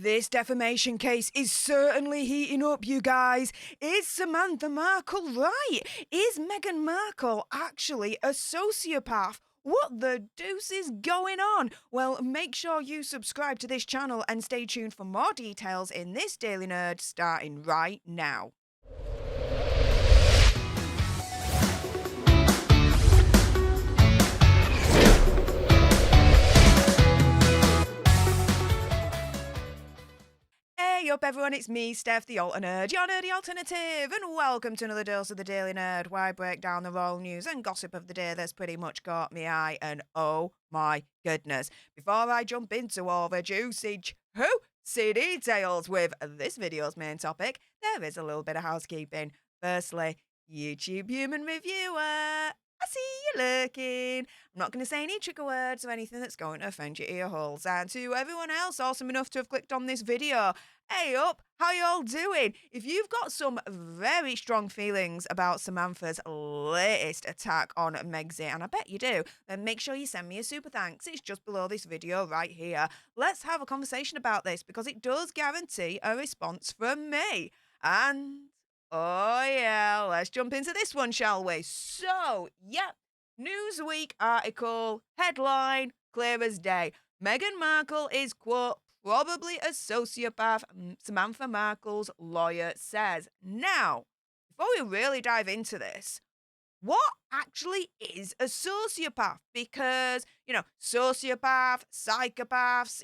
This defamation case is certainly heating up, you guys. Is Samantha Markle right? Is Meghan Markle actually a sociopath? What the deuce is going on? Well, make sure you subscribe to this channel and stay tuned for more details in this Daily Nerd starting right now. Hey up everyone, it's me, Stef, the Alter Nerd, your nerdy alternative, and welcome to another dose of the Daily Nerd, where I break down the royal news and gossip of the day that's pretty much caught me eye, and oh my goodness. Before I jump into all the juicy details with this video's main topic, there is a little bit of housekeeping. Firstly, YouTube human reviewer, I see you lurking. I'm not going to say any trigger words or anything that's going to offend your ear holes. And to everyone else awesome enough to have clicked on this video, hey up, how y'all doing? If you've got some very strong feelings about Samantha's latest attack on Megxie, and I bet you do, then make sure you send me a super thanks. It's just below this video right here. Let's have a conversation about this because it does guarantee a response from me. And oh yeah, let's jump into this one, shall we? So, yep, Newsweek article, headline, clear as day. Meghan Markle is, quote, probably a sociopath, Samantha Markle's lawyer says. Now, before we really dive into this, what actually is a sociopath? Because, sociopath, psychopaths,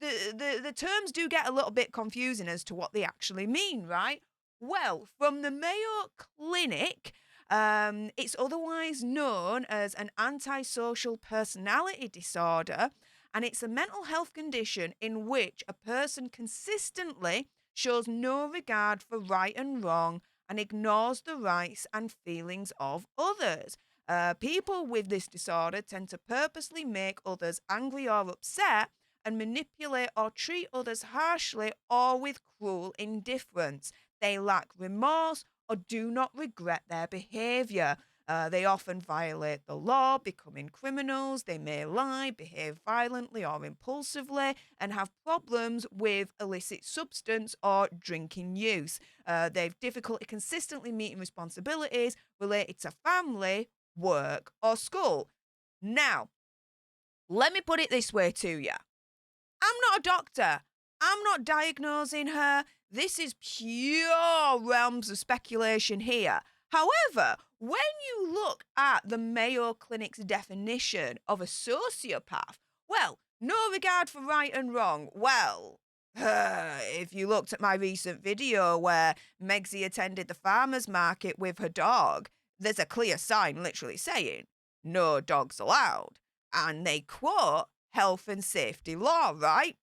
the terms do get a little bit confusing as to what they actually mean, right? Well, from the Mayo Clinic, it's otherwise known as an antisocial personality disorder, and it's a mental health condition in which a person consistently shows no regard for right and wrong and ignores the rights and feelings of others. People with this disorder tend to purposely make others angry or upset and manipulate or treat others harshly or with cruel indifference. They lack remorse or do not regret their behavior. They often violate the law, becoming criminals. They may lie, behave violently or impulsively, and have problems with illicit substance or drinking use. They've difficulty consistently meeting responsibilities related to family, work, or school. Now, let me put it this way to you. I'm not a doctor. I'm not diagnosing her. This is pure realms of speculation here. However, when you look at the Mayo Clinic's definition of a sociopath, well, no regard for right and wrong. Well, if you looked at my recent video where Megxie attended the farmer's market with her dog, there's a clear sign literally saying, no dogs allowed. And they quote health and safety law, right?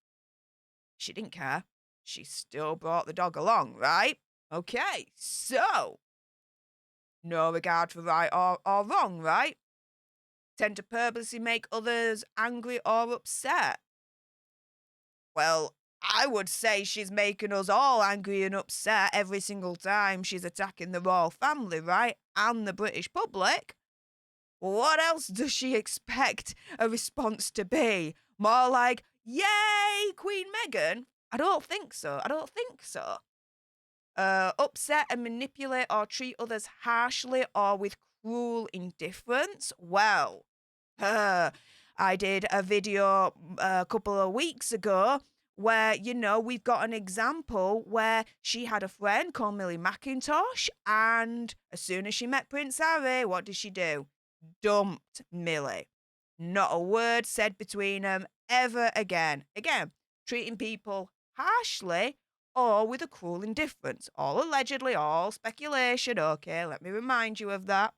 She didn't care. She still brought the dog along, right? Okay, so no regard for right or wrong, right? Tend to purposely make others angry or upset. Well, I would say she's making us all angry and upset every single time she's attacking the royal family, right? And the British public. What else does she expect a response to be? More like, yay, Queen Meghan? I don't think so. Upset and manipulate or treat others harshly or with cruel indifference? Well, I did a video a couple of weeks ago where, we've got an example where she had a friend called Millie McIntosh, and as soon as she met Prince Harry, what did she do? Dumped Millie. Not a word said between them ever again. Again, treating people harshly or with a cruel indifference. All allegedly, all speculation. Okay, let me remind you of that.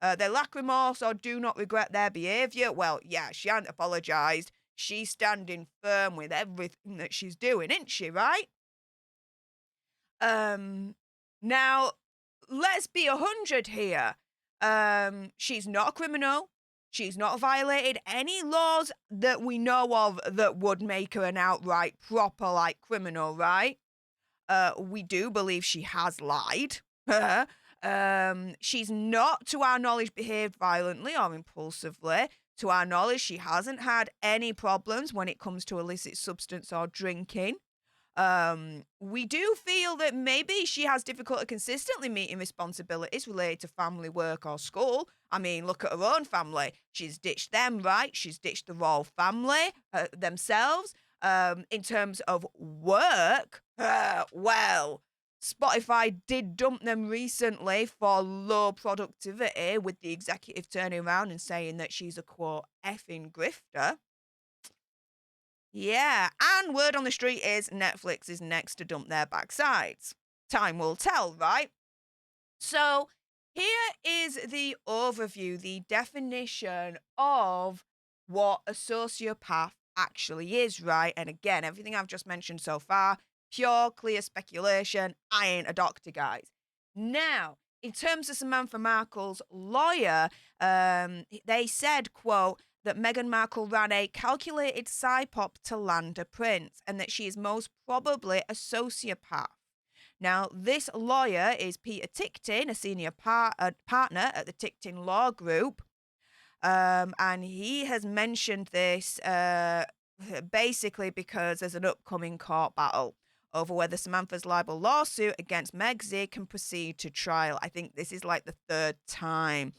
They lack remorse or do not regret their behaviour. Well, yeah, she hasn't apologised. She's standing firm with everything that she's doing, isn't she, right? Now, let's be 100 here. She's not a criminal. She's not violated any laws that we know of that would make her an outright proper, criminal, right? We do believe she has lied. She's not, to our knowledge, behaved violently or impulsively. To our knowledge, she hasn't had any problems when it comes to illicit substance or drinking. We do feel that maybe she has difficulty consistently meeting responsibilities related to family, work, or school. I mean, look at her own family. She's ditched them, right? She's ditched the royal family themselves. In terms of work, well, Spotify did dump them recently for low productivity, with the executive turning around and saying that she's a quote effing grifter. Yeah, and word on the street is Netflix is next to dump their backsides. Time will tell, right? So here is the overview, the definition of what a sociopath actually is, right? And again, everything I've just mentioned so far, pure, clear speculation. I ain't a doctor, guys. Now, in terms of Samantha Markle's lawyer, they said, quote, that Meghan Markle ran a calculated psyop to land a prince and that she is most probably a sociopath. Now, this lawyer is Peter Ticktin, a senior partner at the Ticktin Law Group. And he has mentioned this basically because there's an upcoming court battle over whether Samantha's libel lawsuit against Megxie can proceed to trial. I think this is like the third time.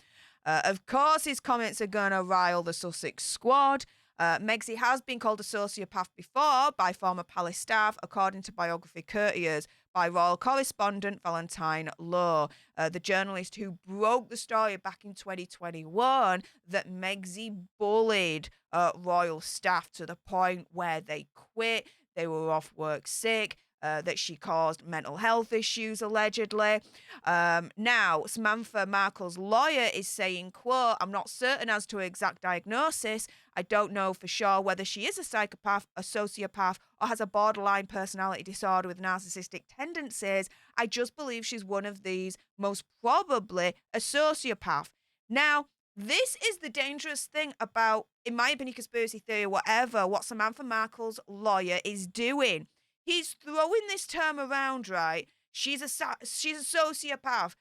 Of course, his comments are going to rile the Sussex squad. Megxie has been called a sociopath before by former palace staff, according to biography Courtiers by royal correspondent Valentine Low, the journalist who broke the story back in 2021 that Megxie bullied royal staff to the point where they quit, they were off work sick, that she caused mental health issues, allegedly. Now, Samantha Markle's lawyer is saying, quote, I'm not certain as to her exact diagnosis. I don't know for sure whether she is a psychopath, a sociopath, or has a borderline personality disorder with narcissistic tendencies. I just believe she's one of these, most probably a sociopath. Now, this is the dangerous thing about, in my opinion, conspiracy theory, whatever, what Samantha Markle's lawyer is doing. He's throwing this term around, right? She's a sociopath,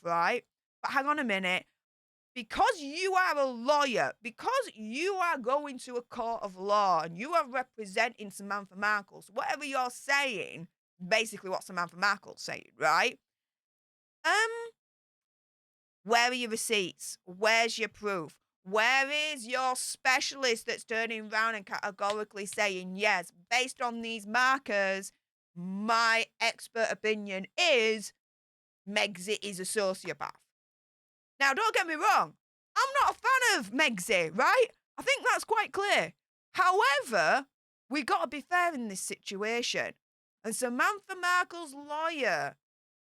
right? But hang on a minute. Because you are a lawyer, because you are going to a court of law and you are representing Samantha Markle, so whatever you're saying, basically what Samantha Markle's saying, right? Where are your receipts? Where's your proof? Where is your specialist that's turning around and categorically saying, yes, based on these markers, my expert opinion is Megxie is a sociopath. Now, don't get me wrong. I'm not a fan of Megxie, right? I think that's quite clear. However, we got to be fair in this situation. And Samantha Markle's lawyer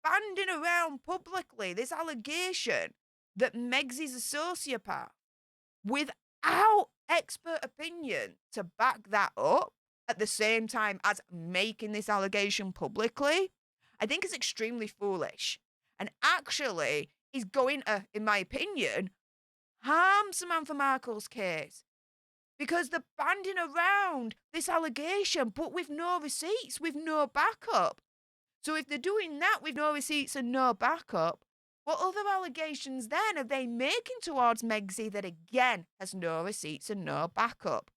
banding around publicly this allegation that Megxie's a sociopath without expert opinion to back that up at the same time as making this allegation publicly, I think is extremely foolish. And actually is going to, in my opinion, harm Samantha Markle's case. Because they're banding around this allegation, but with no receipts, with no backup. So if they're doing that with no receipts and no backup, what other allegations then are they making towards Megxie that again has no receipts and no backup?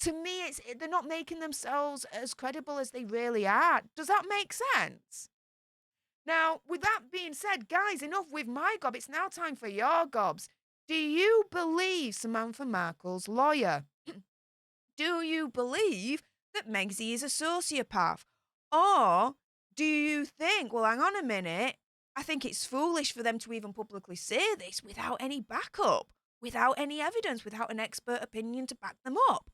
To me, they're not making themselves as credible as they really are. Does that make sense? Now, with that being said, guys, enough with my gob. It's now time for your gobs. Do you believe Samantha Markle's lawyer? Do you believe that Megxie is a sociopath? Or do you think, well, hang on a minute, I think it's foolish for them to even publicly say this without any backup, without any evidence, without an expert opinion to back them up?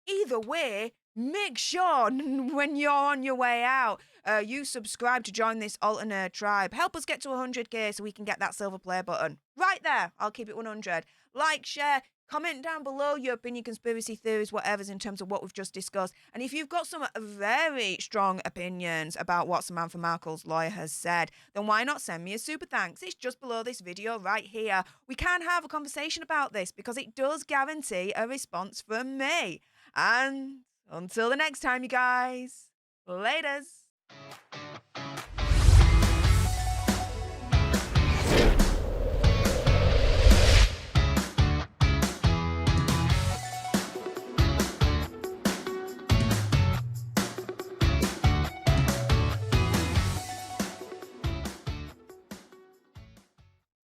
Either way, make sure when you're on your way out, you subscribe to join this alternate tribe. Help us get to 100k so we can get that silver play button. Right there. I'll keep it 100. Like, share, comment down below your opinion, conspiracy theories, whatever's in terms of what we've just discussed. And if you've got some very strong opinions about what Samantha Markle's lawyer has said, then why not send me a super thanks? It's just below this video right here. We can have a conversation about this because it does guarantee a response from me. And until the next time, you guys, laters.